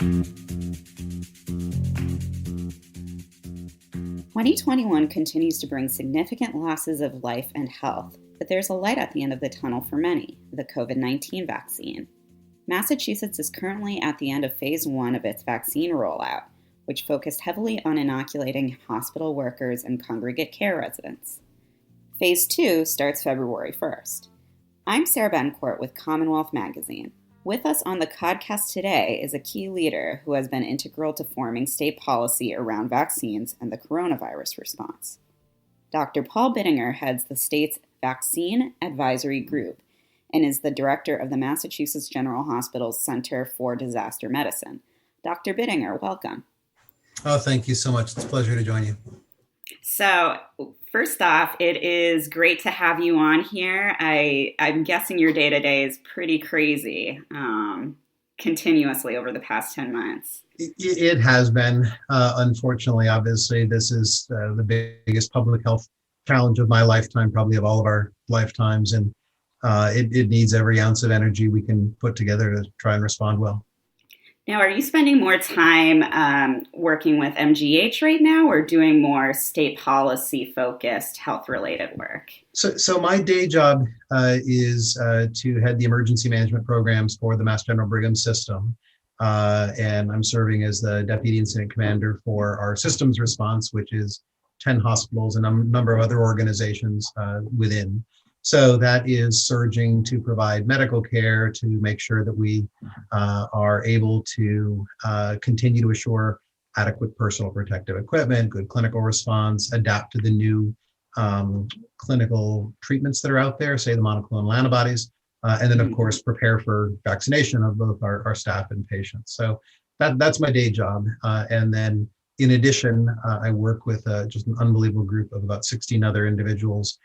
2021 continues to bring significant losses of life and health, but there's a light at the end of the tunnel for many, the COVID-19 vaccine. Massachusetts is currently at the end of phase 1 of its vaccine rollout, which focused heavily on inoculating hospital workers and congregate care residents. Phase 2 starts February 1st. I'm Sarah Bencourt with CommonWealth Magazine. With us on the podcast today is a key leader who has been integral to forming state policy around vaccines and the coronavirus response. Dr. Paul Biddinger heads the state's Vaccine Advisory Group and is the director of the Massachusetts General Hospital's Center for Disaster Medicine. Dr. Biddinger, welcome. Oh, thank you so much. It's a pleasure to join you. So, first off, it is great to have you on here. I'm guessing your day-to-day is pretty crazy, continuously over the past 10 months. It has been. Unfortunately, obviously, this is the biggest public health challenge of my lifetime, probably of all of our lifetimes. And it needs every ounce of energy we can put together to try and respond well. Now, are you spending more time working with MGH right now or doing more state policy focused health related work? So my day job is to head the emergency management programs for the Mass General Brigham system. And I'm serving as the deputy incident commander for our systems response, which is 10 hospitals and a number of other organizations within. So that is surging to provide medical care to make sure that we are able to continue to assure adequate personal protective equipment, good clinical response, adapt to the new clinical treatments that are out there, say the monoclonal antibodies, and then of course prepare for vaccination of both our staff and patients. So that's my day job. And then in addition, I work with just an unbelievable group of about 16 other individuals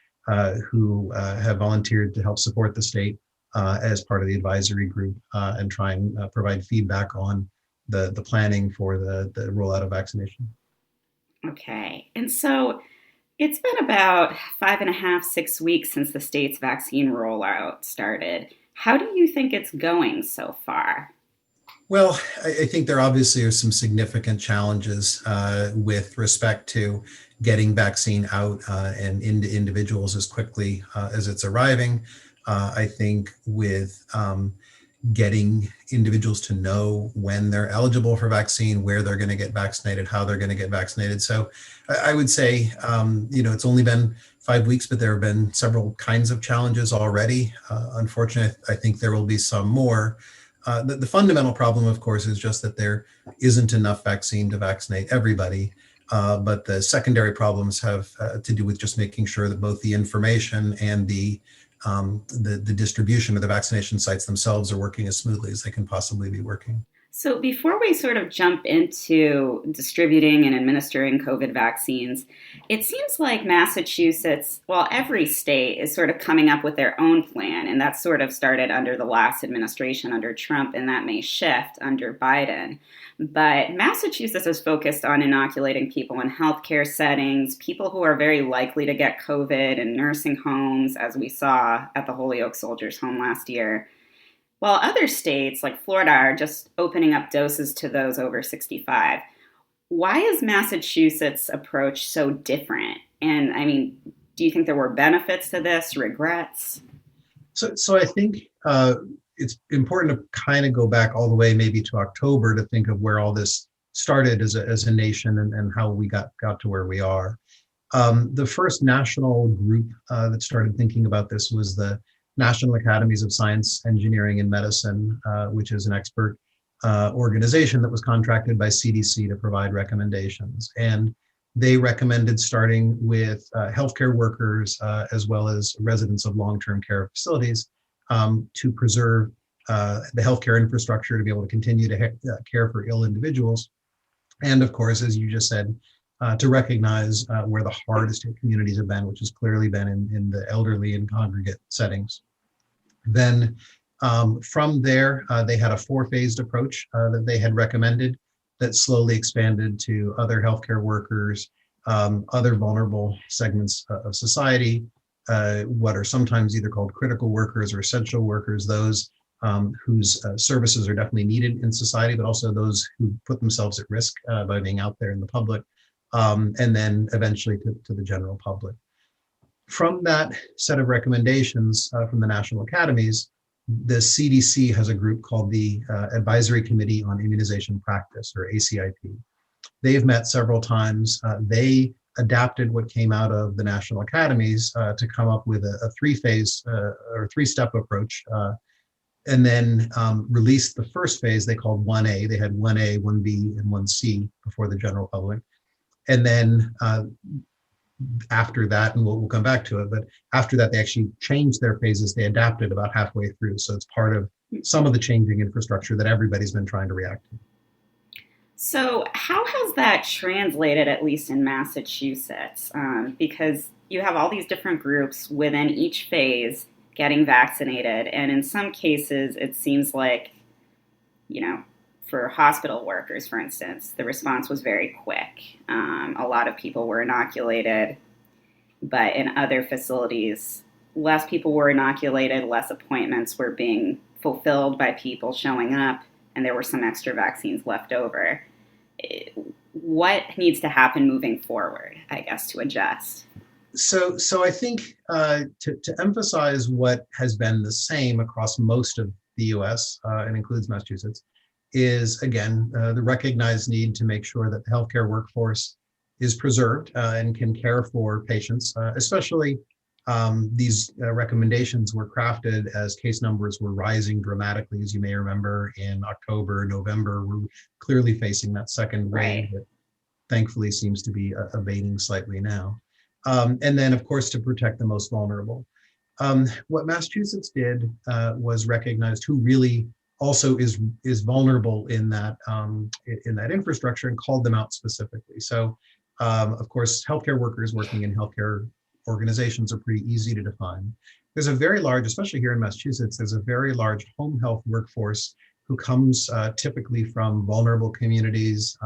who have volunteered to help support the state as part of the advisory group and try and provide feedback on the planning for the rollout of vaccination. Okay. And so it's been about 5.5, 6 weeks since the state's vaccine rollout started. How do you think it's going so far? Well, I think there obviously are some significant challenges with respect to getting vaccine out and into individuals as quickly as it's arriving. I think with getting individuals to know when they're eligible for vaccine, where they're going to get vaccinated, how they're going to get vaccinated. So I would say, it's only been 5 weeks, but there have been several kinds of challenges already. Unfortunately, I think there will be some more. The fundamental problem, of course, is just that there isn't enough vaccine to vaccinate everybody. But the secondary problems have to do with just making sure that both the information and the distribution of the vaccination sites themselves are working as smoothly as they can possibly be working. So before we sort of jump into distributing and administering COVID vaccines, it seems like Massachusetts, well, every state is sort of coming up with their own plan, and that sort of started under the last administration under Trump, and that may shift under Biden. But Massachusetts is focused on inoculating people in healthcare settings, people who are very likely to get COVID in nursing homes, as we saw at the Holyoke Soldiers' Home last year. While other states like Florida are just opening up doses to those over 65. Why is Massachusetts' approach so different? And I mean, do you think there were benefits to this, regrets? So I think it's important to kind of go back all the way maybe to October to think of where all this started as a nation and how we got to where we are. The first national group that started thinking about this was the National Academies of Science, Engineering, and Medicine, which is an expert organization that was contracted by CDC to provide recommendations. And they recommended starting with healthcare workers as well as residents of long-term care facilities to preserve the healthcare infrastructure to be able to continue to care for ill individuals. And of course, as you just said, to recognize where the hardest hit communities have been, which has clearly been in the elderly and congregate settings. Then from there, they had a 4-phased approach that they had recommended that slowly expanded to other healthcare workers, other vulnerable segments of society, what are sometimes either called critical workers or essential workers, those whose services are definitely needed in society, but also those who put themselves at risk by being out there in the public, and then eventually to the general public. From that set of recommendations from the national academies, the CDC has a group called the Advisory Committee on Immunization Practice, or ACIP. They've met several times. They adapted what came out of the national academies to come up with a three-phase or three-step approach, and then released the first phase they called 1A. They had 1A, 1B, and 1C before the general public. And then after that, and we'll come back to it, but after that, they actually changed their phases. They adapted about halfway through. So it's part of some of the changing infrastructure that everybody's been trying to react to. So how has that translated, at least in Massachusetts? Because you have all these different groups within each phase getting vaccinated. And in some cases, it seems like, for hospital workers, for instance, the response was very quick. A lot of people were inoculated, but in other facilities, less people were inoculated, less appointments were being fulfilled by people showing up, and there were some extra vaccines left over. What needs to happen moving forward, I guess, to adjust? So I think to emphasize what has been the same across most of the U.S. And includes Massachusetts, is again the recognized need to make sure that the healthcare workforce is preserved and can care for patients. Especially these recommendations were crafted as case numbers were rising dramatically, as you may remember in October, November. We're clearly facing that second wave that thankfully seems to be abating slightly now. And then, of course, to protect the most vulnerable. What Massachusetts did was recognize who really also is vulnerable in that infrastructure and called them out specifically. So, of course, healthcare workers working in healthcare organizations are pretty easy to define. There's a very large, especially here in Massachusetts, there's a very large home health workforce who comes typically from vulnerable communities,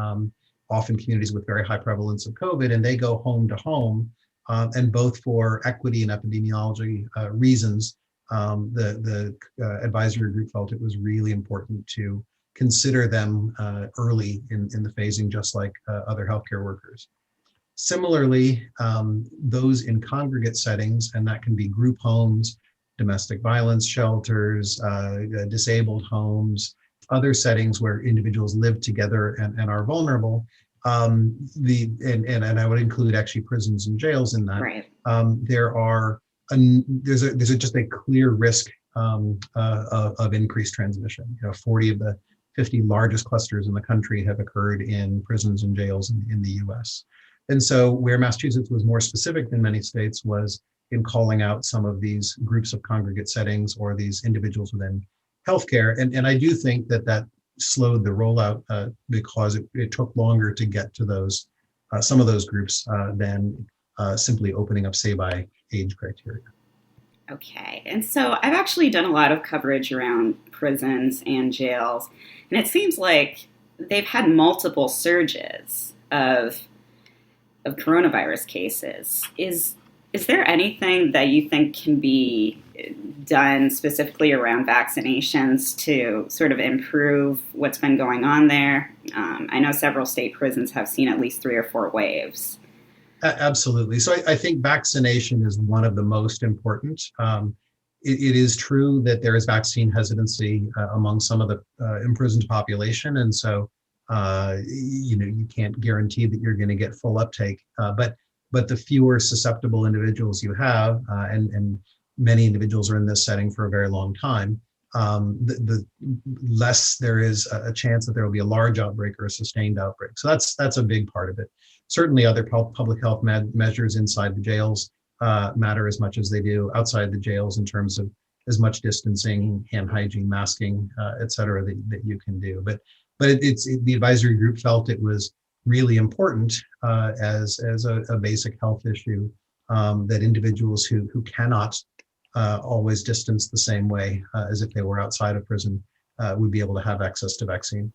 often communities with very high prevalence of COVID, and they go home to home. And both for equity and epidemiology reasons, the advisory group felt it was really important to consider them early in the phasing, just like other healthcare workers. Similarly, those in congregate settings, and that can be group homes, domestic violence shelters, disabled homes, other settings where individuals live together and are vulnerable. And I would include actually prisons and jails in that. Right. There's just a clear risk of increased transmission. 40 of the 50 largest clusters in the country have occurred in prisons and jails in the U.S. And so where Massachusetts was more specific than many states was in calling out some of these groups of congregate settings or these individuals within healthcare. And I do think that slowed the rollout because it took longer to get to those some of those groups than simply opening up, say, by age criteria. Okay. And so I've actually done a lot of coverage around prisons and jails, and it seems like they've had multiple surges of coronavirus cases. Is there anything that you think can be done specifically around vaccinations to sort of improve what's been going on there? I know several state prisons have seen at least 3 or 4 waves. Absolutely. So I think vaccination is one of the most important. It is true that there is vaccine hesitancy among some of the imprisoned population. And so, you can't guarantee that you're going to get full uptake. But the fewer susceptible individuals you have, and many individuals are in this setting for a very long time, the less there is a chance that there will be a large outbreak or a sustained outbreak. So that's a big part of it. Certainly other public health measures inside the jails matter as much as they do outside the jails in terms of as much distancing, hand hygiene, masking, et cetera, that you can do. But the advisory group felt it was really important as a basic health issue that individuals who cannot always distance the same way as if they were outside of prison would be able to have access to vaccine.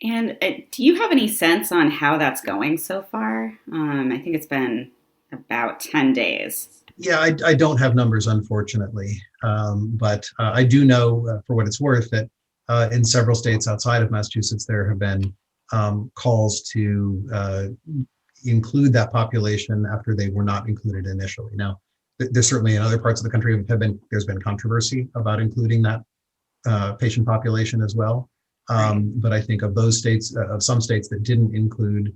And do you have any sense on how that's going so far? I think it's been about 10 days. Yeah, I don't have numbers, unfortunately, but I do know, for what it's worth, that in several states outside of Massachusetts, there have been calls to include that population after they were not included initially. Now, there's certainly in other parts of the country there's been controversy about including that patient population as well. Right. But I think of those states, of some states that didn't include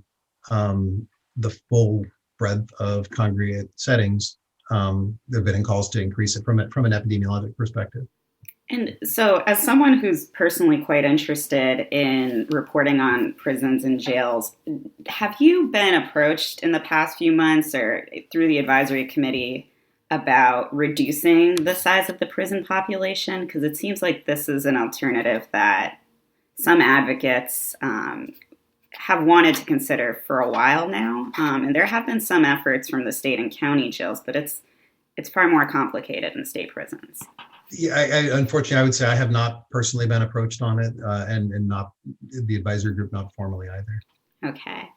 um, the full breadth of congregate settings, there have been calls to increase it from an epidemiologic perspective. And so, as someone who's personally quite interested in reporting on prisons and jails, have you been approached in the past few months or through the advisory committee about reducing the size of the prison population? Because it seems like this is an alternative that some advocates have wanted to consider for a while now. And there have been some efforts from the state and county jails, but it's far more complicated in state prisons. Yeah, unfortunately, I would say I have not personally been approached on it, and not the advisory group, not formally either. Okay.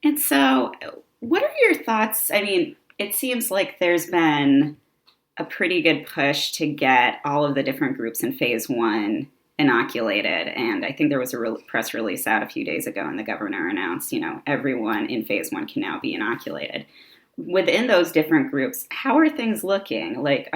And so, what are your thoughts? I mean, it seems like there's been a pretty good push to get all of the different groups in phase one inoculated. And I think there was a press release out a few days ago, and the governor announced, everyone in phase one can now be inoculated. Within those different groups, how are things looking? Like,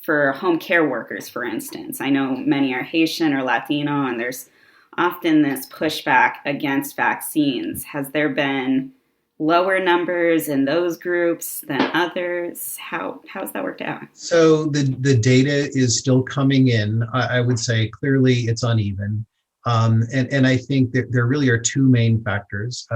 for home care workers, for instance, I know many are Haitian or Latino, and there's often this pushback against vaccines. Has there been lower numbers in those groups than others? How's that worked out? So the data is still coming in. I would say clearly it's uneven, and I think that there really are two main factors.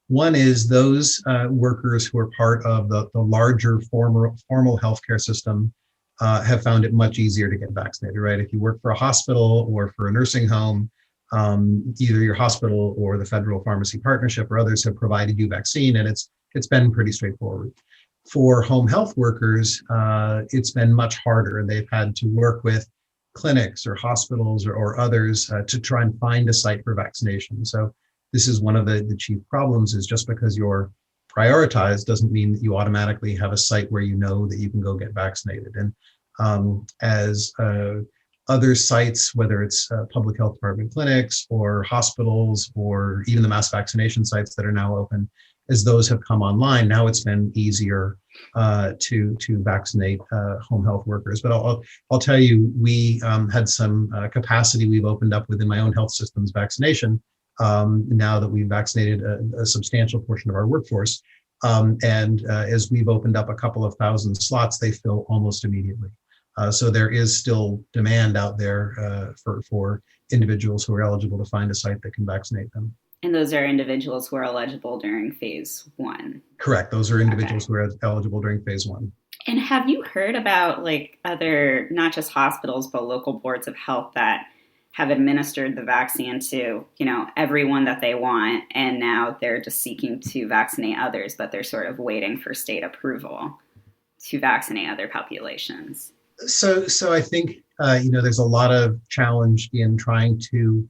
One is those workers who are part of the larger formal healthcare system have found it much easier to get vaccinated, right? If you work for a hospital or for a nursing home, either your hospital or the Federal Pharmacy Partnership or others have provided you vaccine, and it's been pretty straightforward. For home health workers, it's been much harder, and they've had to work with clinics or hospitals or others to try and find a site for vaccination. So this is one of the chief problems, is just because you're prioritized doesn't mean that you automatically have a site where you know that you can go get vaccinated. And as other sites, whether it's public health department clinics or hospitals or even the mass vaccination sites that are now open, as those have come online, now it's been easier to vaccinate home health workers. But I'll tell you, we had some capacity we've opened up within my own health system's vaccination now that we've vaccinated a substantial portion of our workforce. And as we've opened up a couple of thousand slots, they fill almost immediately. So there is still demand out there for individuals who are eligible to find a site that can vaccinate them. And those are individuals who are eligible during phase one. Correct. Those are individuals who are eligible during phase one. And have you heard about like other, not just hospitals, but local boards of health that have administered the vaccine to, everyone that they want, and now they're just seeking to vaccinate others, but they're sort of waiting for state approval to vaccinate other populations? So I think there's a lot of challenge in trying to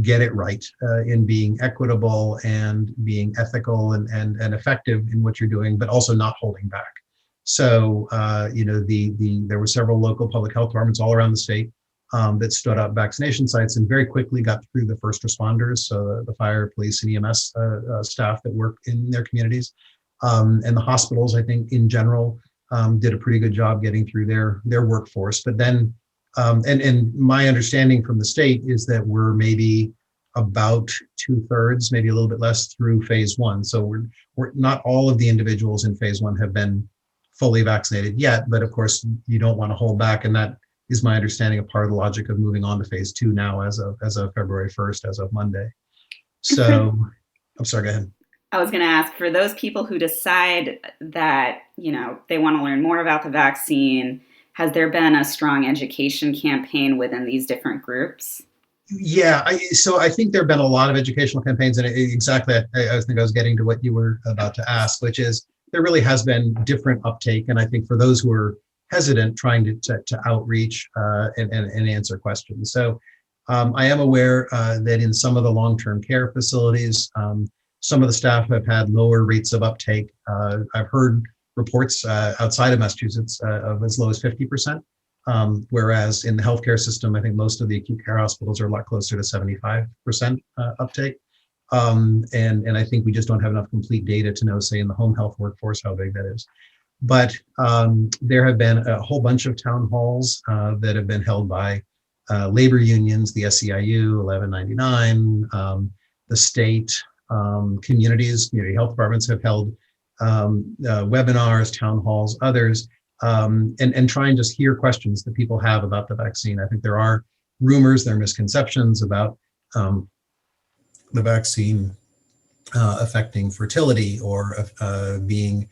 get it right, in being equitable and being ethical and effective in what you're doing, but also not holding back. So there were several local public health departments all around the state that stood up vaccination sites and very quickly got through the first responders, so the fire, police, and EMS staff that work in their communities, and the hospitals, I think in general, did a pretty good job getting through their workforce. But then, and my understanding from the state is that we're maybe about 2/3, maybe a little bit less, through phase one. So we're not all of the individuals in phase one have been fully vaccinated yet, but of course you don't want to hold back, and that is my understanding of part of the logic of moving on to phase two now as of February 1st, as of Monday. So I'm sorry, go ahead. I was going to ask, for those people who decide that, they want to learn more about the vaccine, has there been a strong education campaign within these different groups? Yeah, I think there have been a lot of educational campaigns, and exactly, I think I was getting to what you were about to ask, which is there really has been different uptake. And I think for those who are hesitant, trying to outreach and answer questions. So I am aware that in some of the long-term care facilities, some of the staff have had lower rates of uptake. I've heard reports outside of Massachusetts of as low as 50%. Whereas in the healthcare system, I think most of the acute care hospitals are a lot closer to 75% uptake. And I think we just don't have enough complete data to know, say, in the home health workforce, how big that is. But there have been a whole bunch of town halls that have been held by labor unions, the SEIU, 1199, the state, community health departments have held webinars, town halls, others, and try and just hear questions that people have about the vaccine. I think there are rumors, there are misconceptions about the vaccine affecting fertility or being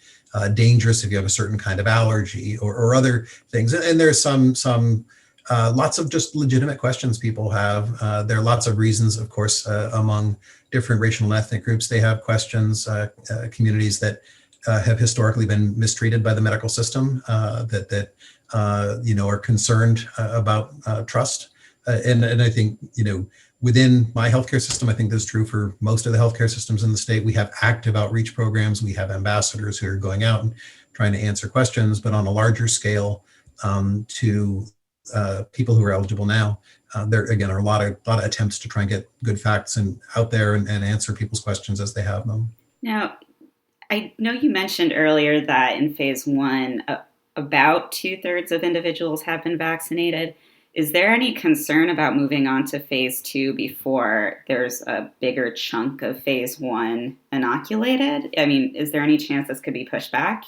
dangerous if you have a certain kind of allergy or other things. And there's some lots of just legitimate questions people have. There are lots of reasons, of course, among different racial and ethnic groups. They have questions, communities that have historically been mistreated by the medical system, that are concerned about trust. And I think, within my healthcare system, I think that's true for most of the healthcare systems in the state. We have active outreach programs. We have ambassadors who are going out and trying to answer questions, but on a larger scale, to people who are eligible now, there again are a lot of attempts to try and get good facts and out there and answer people's questions as they have them. Now, I know you mentioned earlier that in phase one, about 2/3 of individuals have been vaccinated. Is there any concern about moving on to phase two before there's a bigger chunk of phase one inoculated? I mean, is there any chance this could be pushed back?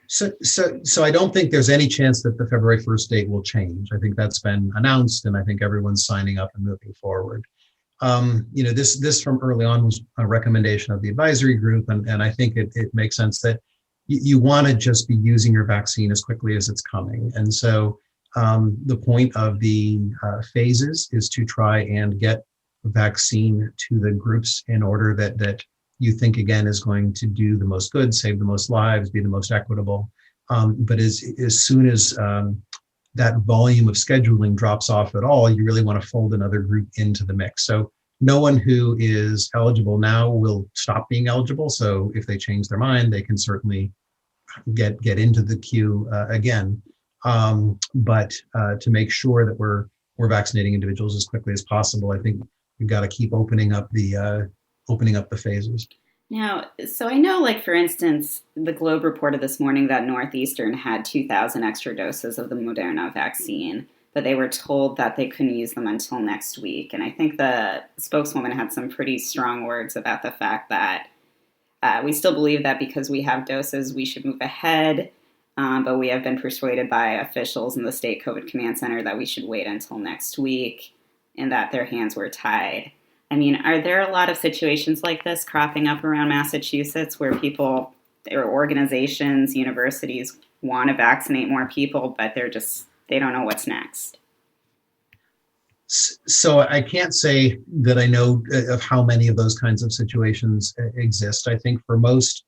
So I don't think there's any chance that the February 1st date will change. I think that's been announced, and I think everyone's signing up and moving forward. This from early on was a recommendation of the advisory group, and I think it makes sense that you want to just be using your vaccine as quickly as it's coming. And so the point of the phases is to try and get vaccine to the groups in order that you think, again, is going to do the most good, save the most lives, be the most equitable. But as soon as that volume of scheduling drops off at all, you really want to fold another group into the mix. So no one who is eligible now will stop being eligible. So if they change their mind, they can certainly get into the queue again. But to make sure that we're vaccinating individuals as quickly as possible, I think we've got to keep opening up the phases. Now, so I know, like, for instance, the Globe reported this morning that Northeastern had 2,000 extra doses of the Moderna vaccine, but they were told that they couldn't use them until next week. And I think the spokeswoman had some pretty strong words about the fact that we still believe that because we have doses, we should move ahead. But we have been persuaded by officials in the state COVID command center that we should wait until next week and that their hands were tied. I mean, are there a lot of situations like this cropping up around Massachusetts where people or organizations, universities want to vaccinate more people, but they don't know what's next? So I can't say that I know of how many of those kinds of situations exist. I think for most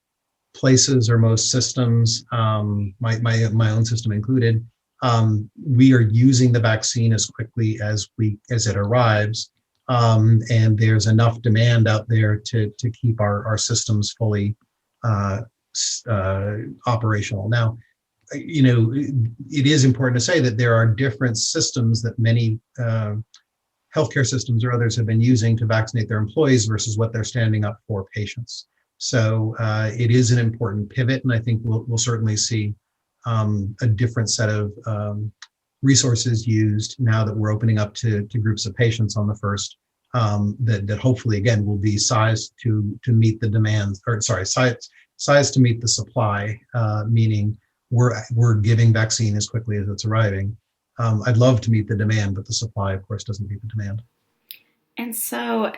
places or most systems, my own system included, we are using the vaccine as quickly as it arrives, and there's enough demand out there to keep our systems fully operational. Now, it is important to say that there are different systems that many healthcare systems or others have been using to vaccinate their employees versus what they're standing up for patients. So it is an important pivot, and I think we'll certainly see a different set of resources used now that we're opening up to groups of patients on the first, that hopefully, again, will be sized to meet the demand, sized to meet the supply, meaning we're giving vaccine as quickly as it's arriving. I'd love to meet the demand, but the supply, of course, doesn't meet the demand. And so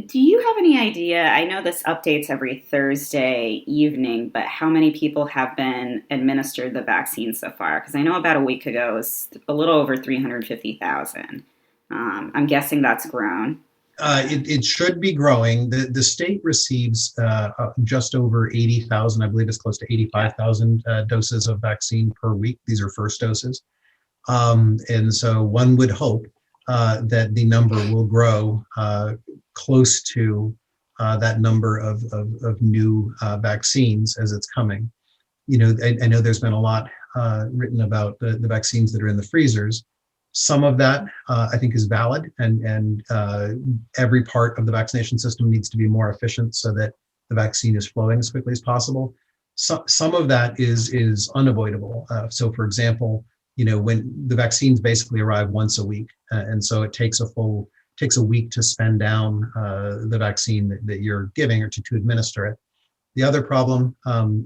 do you have any idea, I know this updates every Thursday evening, but how many people have been administered the vaccine so far? Because I know about a week ago it was a little over 350,000. I'm guessing that's grown. It should be growing. The state receives just over 80,000, I believe it's close to 85,000 doses of vaccine per week. These are first doses. And so one would hope that the number will grow close to that number of new vaccines as it's coming. I know there's been a lot written about the vaccines that are in the freezers. Some of that I think is valid, and every part of the vaccination system needs to be more efficient so that the vaccine is flowing as quickly as possible. Some of that is unavoidable. So, for example, when the vaccines basically arrive once a week, and so it takes a week to spend down the vaccine that you're giving or to administer it. The other problem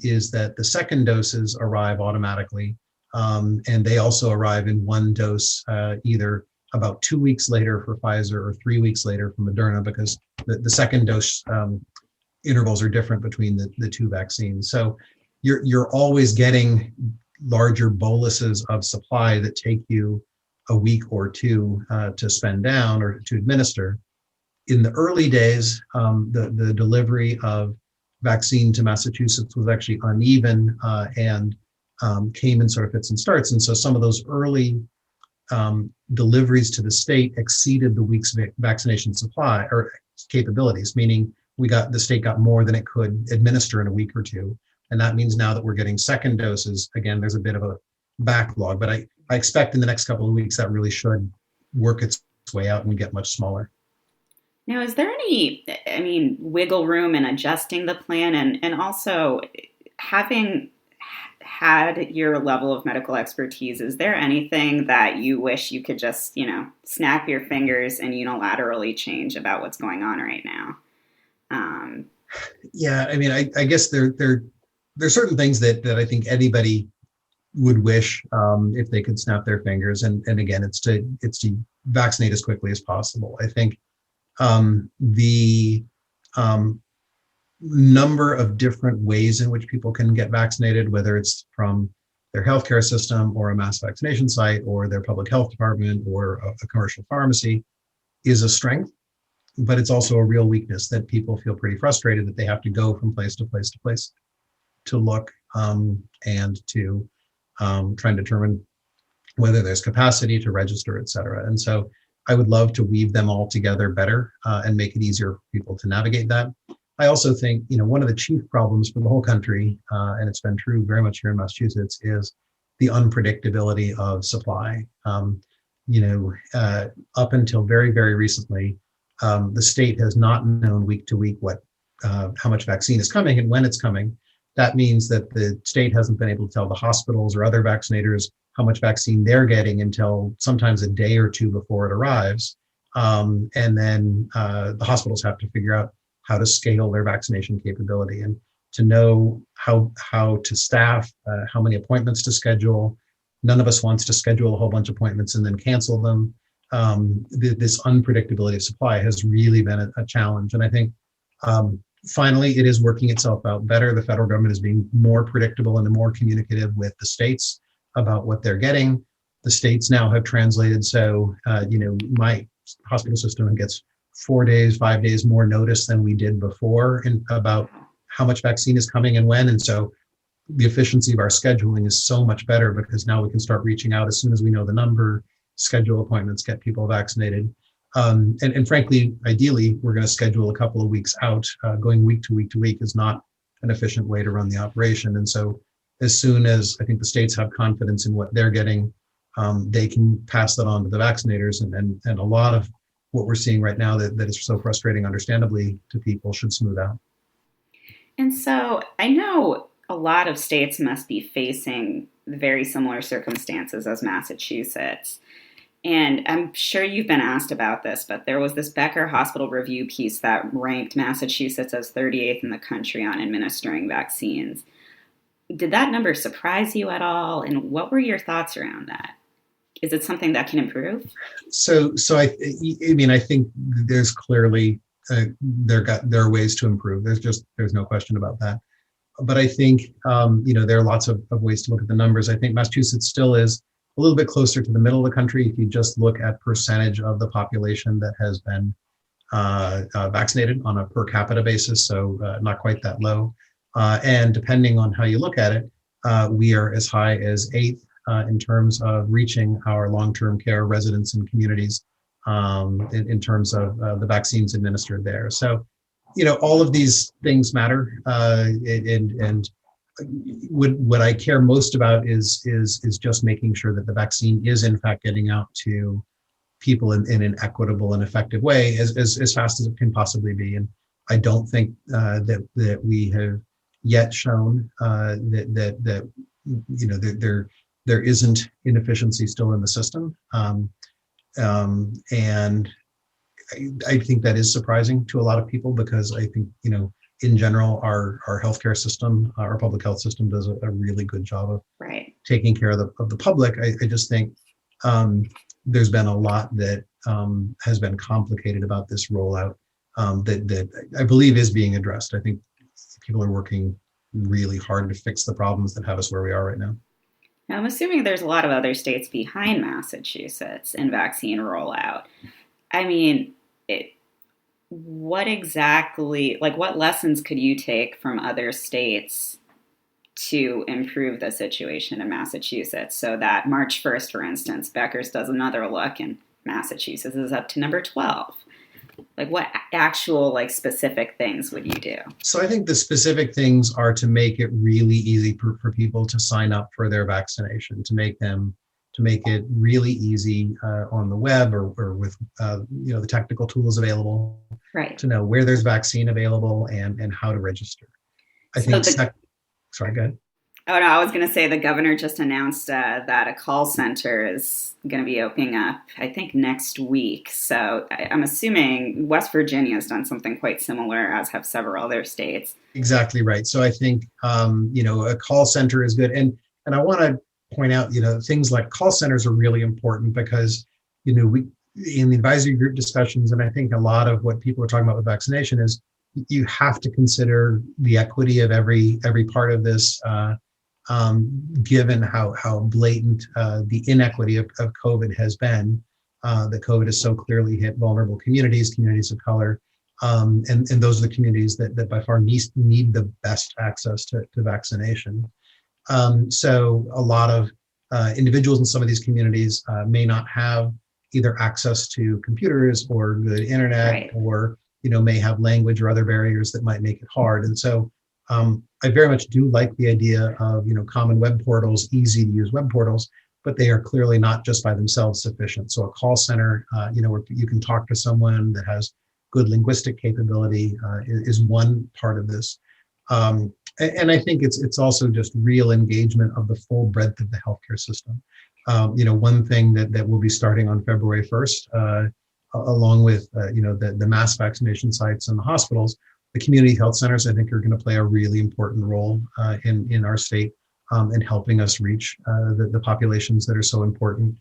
is that the second doses arrive automatically, and they also arrive in one dose, either about 2 weeks later for Pfizer or 3 weeks later for Moderna, because the second dose intervals are different between the two vaccines. So you're always getting larger boluses of supply that take you a week or two to spend down or to administer. In the early days, the delivery of vaccine to Massachusetts was actually uneven and came in sort of fits and starts. And so some of those early deliveries to the state exceeded the week's vaccination supply or capabilities, meaning the state got more than it could administer in a week or two. And that means now that we're getting second doses, again, there's a bit of a backlog, but I expect in the next couple of weeks that really should work its way out and get much smaller. Now, is there any, wiggle room in adjusting the plan, and also having had your level of medical expertise, is there anything that you wish you could just, snap your fingers and unilaterally change about what's going on right now? Yeah, I guess there's certain things that I think anybody would wish if they could snap their fingers, and again, it's to vaccinate as quickly as possible. I think the number of different ways in which people can get vaccinated, whether it's from their healthcare system or a mass vaccination site or their public health department or a commercial pharmacy, is a strength, but it's also a real weakness that people feel pretty frustrated that they have to go from place to place to place to look and to try and determine whether there's capacity to register, et cetera. And so I would love to weave them all together better and make it easier for people to navigate that. I also think, one of the chief problems for the whole country, and it's been true very much here in Massachusetts, is the unpredictability of supply. Up until very, very recently, the state has not known week to week how much vaccine is coming and when it's coming. That means that the state hasn't been able to tell the hospitals or other vaccinators how much vaccine they're getting until sometimes a day or two before it arrives. And then the hospitals have to figure out how to scale their vaccination capability and to know how to staff, how many appointments to schedule. None of us wants to schedule a whole bunch of appointments and then cancel them. This unpredictability of supply has really been a challenge. And I think finally, it is working itself out better. The federal government is being more predictable and more communicative with the states about what they're getting. The states now have translated. So, my hospital system gets 4 days, 5 days more notice than we did before about how much vaccine is coming and when. And so the efficiency of our scheduling is so much better because now we can start reaching out as soon as we know the number, schedule appointments, get people vaccinated. And frankly, ideally, we're going to schedule a couple of weeks out. Going week to week to week is not an efficient way to run the operation. And so as soon as I think the states have confidence in what they're getting, they can pass that on to the vaccinators. And a lot of what we're seeing right now that is so frustrating, understandably, to people should smooth out. And so I know a lot of states must be facing very similar circumstances as Massachusetts. And I'm sure you've been asked about this, but there was this Becker Hospital Review piece that ranked Massachusetts as 38th in the country on administering vaccines. Did that number surprise you at all? And what were your thoughts around that? Is it something that can improve? So I think there's clearly there are ways to improve. There's no question about that. But I think there are lots of ways to look at the numbers. I think Massachusetts still is a little bit closer to the middle of the country if you just look at percentage of the population that has been vaccinated on a per capita basis, so not quite that low. And depending on how you look at it, we are as high as 8th in terms of reaching our long-term care residents and communities in terms of the vaccines administered there. So, all of these things matter. And what I care most about is just making sure that the vaccine is in fact getting out to people in an equitable and effective way as fast as it can possibly be. And I don't think that we have yet shown that there isn't inefficiency still in the system. And I think that is surprising to a lot of people, because I think, in general, our healthcare system, our public health system does a really good job of taking care of the public. I just think there's been a lot that has been complicated about this rollout that I believe is being addressed. I think people are working really hard to fix the problems that have us where we are right now. Now, I'm assuming there's a lot of other states behind Massachusetts in vaccine rollout. I mean, what lessons could you take from other states to improve the situation in Massachusetts, so that March 1st, for instance, Becker's does another look and Massachusetts is up to number 12? What actual specific things would you do? So I think the specific things are to make it really easy for people to sign up for their vaccination, to make it really easy on the web or with the technical tools available, to know where there's vaccine available and how to register. Sorry, go ahead. Oh, no, I was going to say the governor just announced that a call center is going to be opening up, I think, next week. So I'm assuming West Virginia has done something quite similar, as have several other states. Exactly right. So I think, a call center is good. And I want to point out, things like call centers are really important, because, we, in the advisory group discussions, and I think a lot of what people are talking about with vaccination is you have to consider the equity of every part of this, given how blatant the inequity of COVID has been. That COVID has so clearly hit vulnerable communities of color, and those are the communities that by far need the best access to vaccination. So a lot of individuals in some of these communities may not have either access to computers or good internet, or may have language or other barriers that might make it hard. And so I very much do like the idea of common web portals, easy to use web portals, but they are clearly not just by themselves sufficient. So a call center, where you can talk to someone that has good linguistic capability is one part of this. And I think it's also just real engagement of the full breadth of the healthcare system. One thing that will be starting on February 1st, along with the mass vaccination sites and the hospitals, the community health centers, I think, are going to play a really important role in our state in helping us reach the populations that are so important.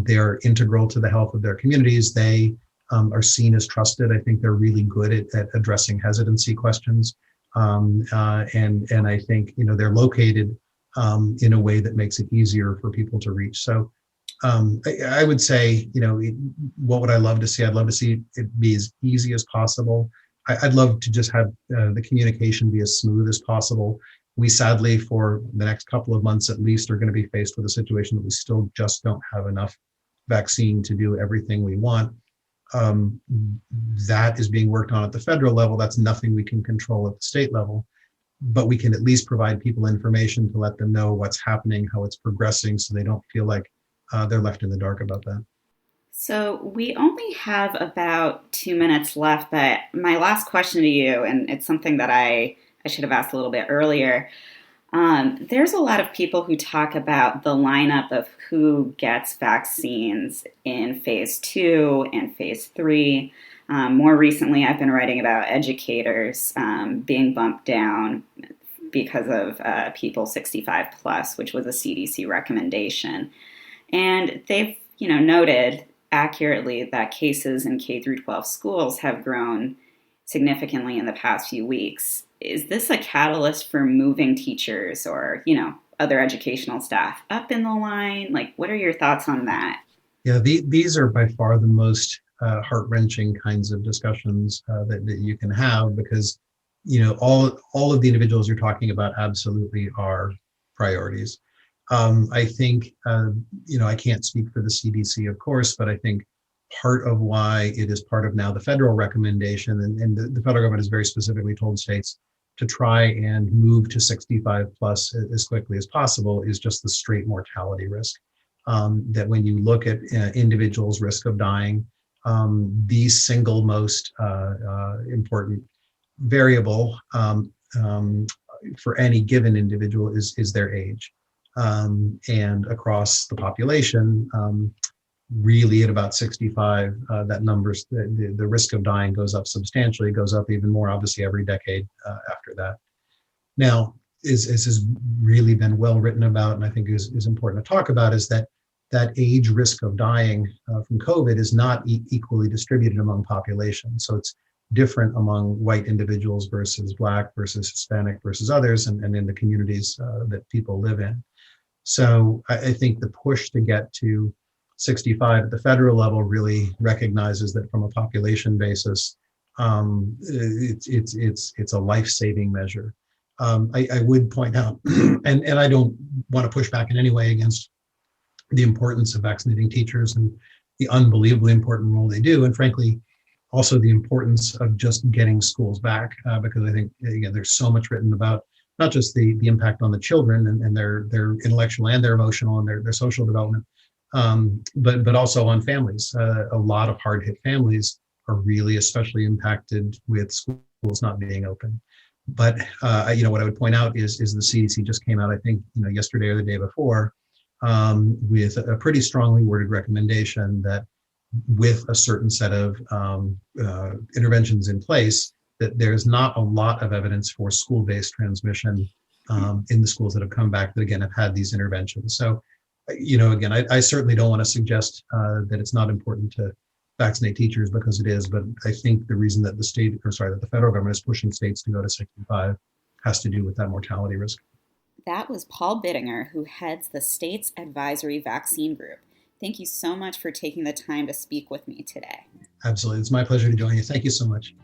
They are integral to the health of their communities. They are seen as trusted. I think they're really good at addressing hesitancy questions. And I think, they're located in a way that makes it easier for people to reach. So I would say, what would I love to see? I'd love to see it be as easy as possible. I'd love to just have the communication be as smooth as possible. We sadly, for the next couple of months at least, are going to be faced with a situation that we still just don't have enough vaccine to do everything we want. That is being worked on at the federal level. That's nothing we can control at the state level, but we can at least provide people information to let them know what's happening, how it's progressing, so they don't feel like they're left in the dark about that. So we only have about 2 minutes left, but my last question to you, and it's something that I should have asked a little bit earlier. There's a lot of people who talk about the lineup of who gets vaccines in phase 2 and phase 3. More recently, I've been writing about educators being bumped down because of people 65 plus, which was a CDC recommendation. And they've, noted accurately that cases in K through 12 schools have grown significantly in the past few weeks. Is this a catalyst for moving teachers or, other educational staff up in the line? What are your thoughts on that? Yeah, these are by far the most heart-wrenching kinds of discussions that you can have, because, all of the individuals you're talking about absolutely are priorities. I think, I can't speak for the CDC, of course, but I think part of why it is part of now the federal recommendation, and the federal government has very specifically told states, to try and move to 65 plus as quickly as possible is just the straight mortality risk. That when you look at individuals' risk of dying, the single most important variable for any given individual is their age. And across the population, really at about 65, that numbers, the risk of dying goes up substantially, goes up even more, obviously, every decade after that. Now, is has really been well written about, and I think is important to talk about, is that age risk of dying from COVID is not equally distributed among populations. So it's different among white individuals versus Black versus Hispanic versus others, and in the communities that people live in. So I think the push to get to 65 at the federal level really recognizes that from a population basis, it's a life-saving measure. I would point out, and I don't want to push back in any way against the importance of vaccinating teachers and the unbelievably important role they do, and frankly, also the importance of just getting schools back, because I think, again, there's so much written about not just the impact on the children and their intellectual and their emotional and their social development, but also on families. A lot of hard hit families are really especially impacted with schools not being open. But what I would point out is the CDC just came out, I think, yesterday or the day before, with a pretty strongly worded recommendation that with a certain set of interventions in place, that there's not a lot of evidence for school-based transmission in the schools that have come back that, again, have had these interventions. So, again, I certainly don't want to suggest that it's not important to vaccinate teachers, because it is, but I think the reason that that the federal government is pushing states to go to 65 has to do with that mortality risk. That was Paul Biddinger, who heads the state's advisory vaccine group. Thank you so much for taking the time to speak with me today. Absolutely. It's my pleasure to join you. Thank you so much.